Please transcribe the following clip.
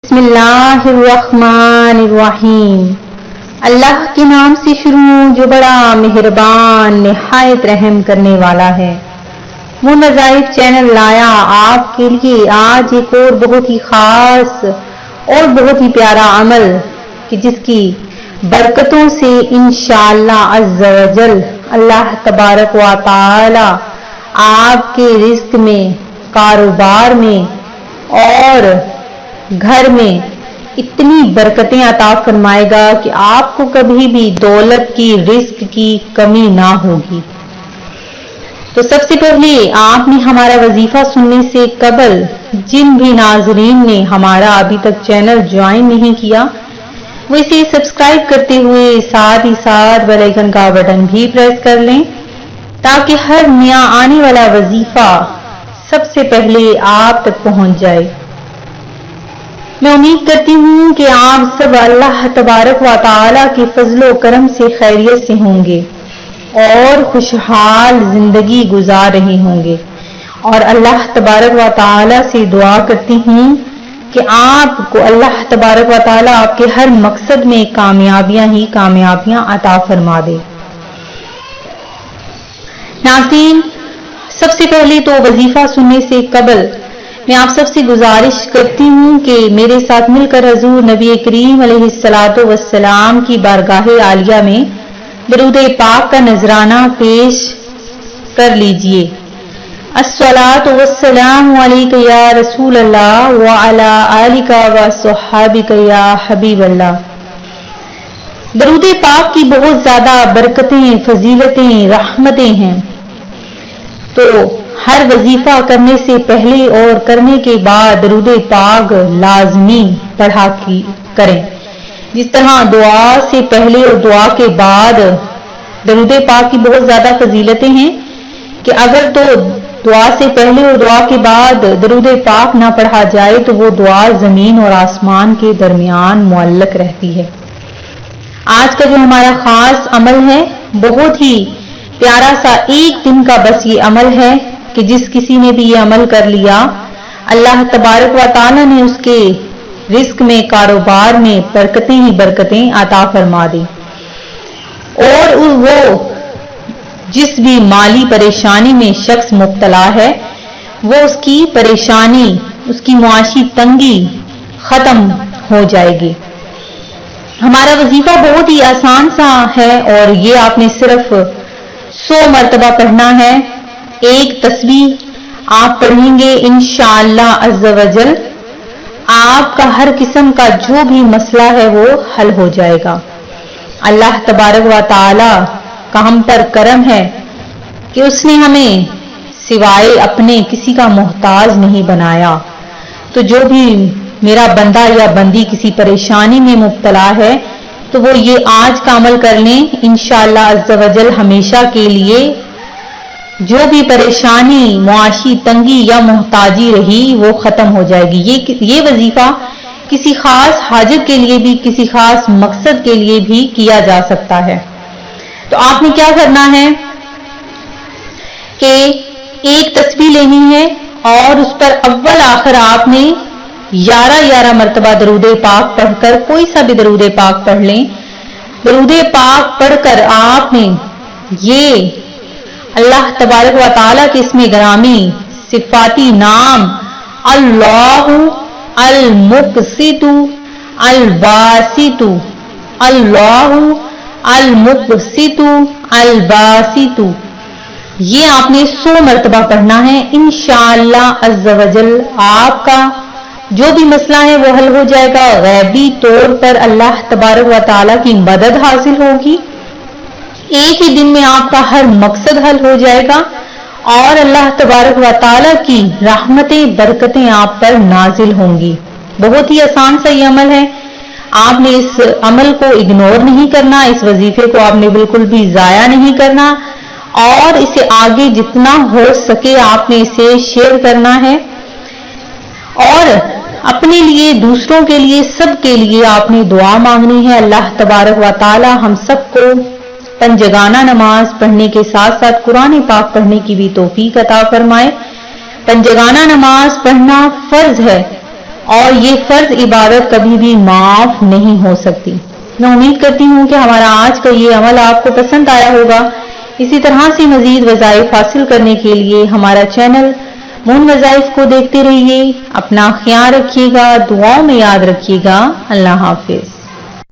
बिस्मिल्लाहिर्रहमानिर्रहीम। अल्लाह के नाम से शुरू जो बड़ा मेहरबान निहायत रहम करने वाला है। वो नज़ाइर चैनल लाया आपके लिए आज एक और बहुत ही खास और बहुत ही प्यारा अमल कि जिसकी बरकतों से इंशाअल्लाह अज़्ज़ा वजल अल्लाह तबारक व तआला आपके रिज़्क़ में, कारोबार में और घर में इतनी बरकतें अता फरमाएगा कि आपको कभी भी दौलत की, रिस्क की कमी ना होगी। तो सबसे पहले आपने हमारा वजीफा सुनने से कबल जिन भी नाजरीन ने हमारा अभी तक चैनल ज्वाइन नहीं किया वो इसे सब्सक्राइब करते हुए साथ ही साथ बेल आइकन का बटन भी प्रेस कर लें ताकि हर नया आने वाला वजीफा सबसे पहले आप तक पहुंच जाए। मैं उम्मीद करती हूँ कि आप सब अल्लाह तबारक व तआला के फजलो करम से खैरियत से होंगे और खुशहाल जिंदगी गुजार रहे होंगे और अल्लाह तबारक व तआला से दुआ करती हूँ कि आपको अल्लाह तबारक व तआला आपके हर मकसद में कामयाबियां ही कामयाबियां अता फरमा दे। नाज़रीन, सबसे पहले तो वजीफा सुनने से कबल मैं आप सबसे गुजारिश करती हूँ कि मेरे साथ मिलकर हजूर नबी करीम अलैहिस्सलातु वस्सलाम की बारगाह आलिया में दरूद पाक का नजराना पेश कर लीजिए। अस्सलातु वस्सलामु अलैका या रसूल अल्लाह व अला आलिका व सहाबिका या हबीब अल्लाह। दरूद पाक की बहुत ज्यादा बरकतें, फजीलतें, रहमतें हैं। तो हर वजीफा करने से पहले और करने के बाद दरूद पाक लाजमी पढ़ा करें। जिस तरह दुआ से पहले और दुआ के बाद दरूद पाक की बहुत ज्यादा फजीलतें हैं कि अगर तो दुआ से पहले और दुआ के बाद दरूद पाक ना पढ़ा जाए तो वो दुआ जमीन और आसमान के दरमियान मुअल्लक रहती है। आज का जो हमारा खास अमल है बहुत ही प्यारा सा एक दिन का बस ये अमल है कि जिस किसी ने भी ये अमल कर लिया अल्लाह तबारक व तआला ने उसके रिस्क में, कारोबार में बरकतें ही बरकतें अता फरमा दी और वो जिस भी माली परेशानी में शख्स मुब्तला है वो उसकी परेशानी, उसकी मुआशी तंगी खत्म हो जाएगी। हमारा वजीफा बहुत ही आसान सा है और ये आपने सिर्फ 100 मरतबा पढ़ना है। एक तस्बीह आप पढ़ेंगे इंशाअल्लाह अज़्ज़ा वजल आपका हर किस्म का जो भी मसला है वो हल हो जाएगा। अल्लाह तबारक व तआला का हम पर करम है कि उसने हमें सिवाय अपने किसी का मोहताज नहीं बनाया। तो जो भी मेरा बंदा या बंदी किसी परेशानी में मुब्तला है तो वो ये आज का अमल कर लें, इंशाअल्लाह अज़्ज़ा वजल हमेशा के लिए जो भी परेशानी, मुआशी तंगी या मोहताजी रही वो खत्म हो जाएगी। ये वजीफा किसी खास हाजत के लिए भी, किसी खास मकसद के लिए भी किया जा सकता है। तो आपने क्या करना है कि एक तस्बीह लेनी है और उस पर अव्वल आखिर आपने 11 मरतबा दरूद पाक पढ़कर, कोई सा भी दरूद पाक पढ़ लें, दरूद पाक पढ़कर आपने ये अल्लाह तबारक व तआला के इसमें गरामी सिफाती नाम अल्लाहु अल मुक़सितु अल बासितु, अल्लाहु अल मुक़सितु अल बासितु, ये आपने 100 मरतबा पढ़ना है। इंशाअल्लाह अज़्ज़ा वजल आपका जो भी मसला है वो हल हो जाएगा। गैबी तौर पर अल्लाह तबारक व तआला की मदद हासिल होगी। एक ही दिन में आपका हर मकसद हल हो जाएगा और अल्लाह तबारक व तआला की रहमतें, बरकतें आप पर नाजिल होंगी। बहुत ही आसान सा ये अमल है। आपने इस अमल को इग्नोर नहीं करना, इस वजीफे को आपने बिल्कुल भी जाया नहीं करना और इसे आगे जितना हो सके आपने इसे शेयर करना है और अपने लिए, दूसरों के लिए, सबके लिए आपने दुआ मांगनी है। अल्लाह तबारक व तआला हम सबको पंजगाना नमाज पढ़ने के साथ साथ कुरान पाक पढ़ने की भी तौफीक अता फरमाए। पंजगाना नमाज पढ़ना फर्ज है اور یہ فرض عبادت کبھی بھی معاف نہیں ہو سکتی۔ میں امید کرتی ہوں کہ ہمارا آج کا یہ عمل آپ کو پسند آیا ہوگا۔ اسی طرح سے مزید وظائف حاصل کرنے کے لیے ہمارا چینل مون وظائف کو دیکھتے رہیے۔ اپنا خیال رکھیے گا، دعاؤں میں یاد رکھیے گا۔ اللہ حافظ۔